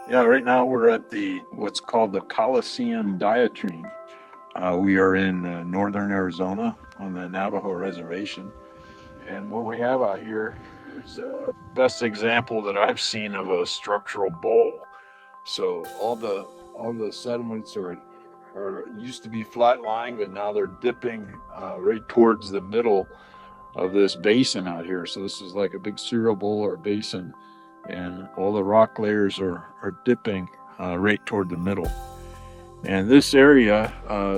Yeah, right now we're at the what's called the Coliseum Diatreme. We are in northern Arizona on the Navajo reservation, and what we have out here is the best example that I've seen of a structural bowl. So all the sediments are used to be flat lying, but now they're dipping right towards the middle of this basin out here. So this is like a big cereal bowl or basin, and all the rock layers are dipping right toward the middle. And this area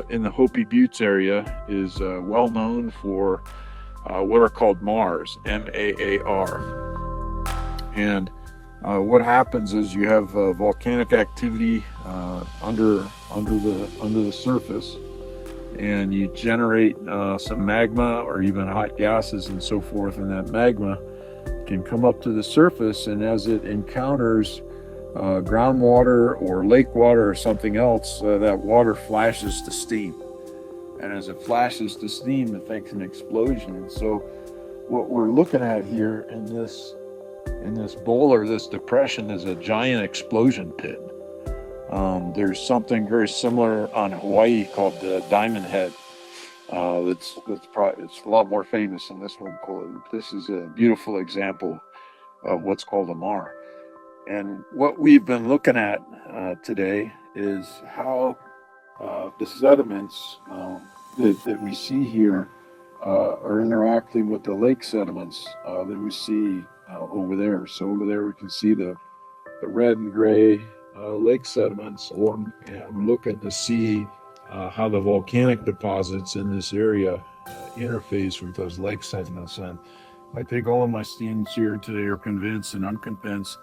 in the Hopi Buttes area is well known for what are called Mars, Maar. And what happens is you have volcanic activity under the surface, and you generate some magma or even hot gases and so forth, and that magma can come up to the surface, and as it encounters groundwater or lake water or something else, that water flashes to steam. And as it flashes to steam, it makes an explosion. And so what we're looking at here in this bowl or this depression is a giant explosion pit. There's something very similar on Hawaii called the Diamond Head. That's probably it's a lot more famous than this one. This is a beautiful example of what's called a mar. And what we've been looking at today is how the sediments that we see here are interacting with the lake sediments that we see over there. So over there we can see the red and gray lake sediments, and we're looking to see how the volcanic deposits in this area interface with those lake sediments. And I think all of my students here today are convinced, and I'm convinced,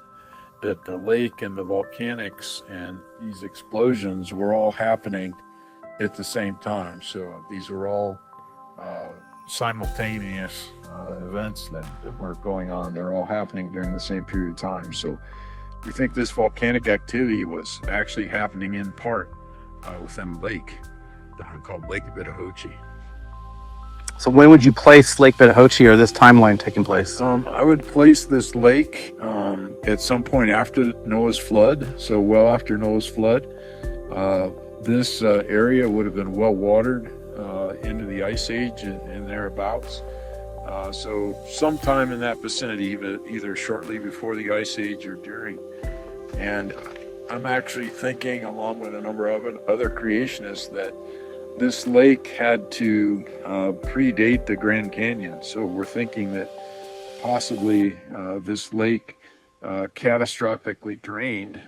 that the lake and the volcanics and these explosions were all happening at the same time. So these were all simultaneous events that were going on. They're all happening during the same period of time. So we think this volcanic activity was actually happening in part within a lake called Lake Bidahochi. So when would you place Lake Bidahochi or this timeline taking place? I would place this lake at some point after Noah's flood, so well after Noah's flood. This area would have been well watered into the Ice Age and thereabouts. So sometime in that vicinity, either shortly before the Ice Age or during. And I'm actually thinking, along with a number of other creationists, that this lake had to predate the Grand Canyon. So we're thinking that possibly this lake catastrophically drained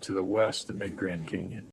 to the west to make Grand Canyon.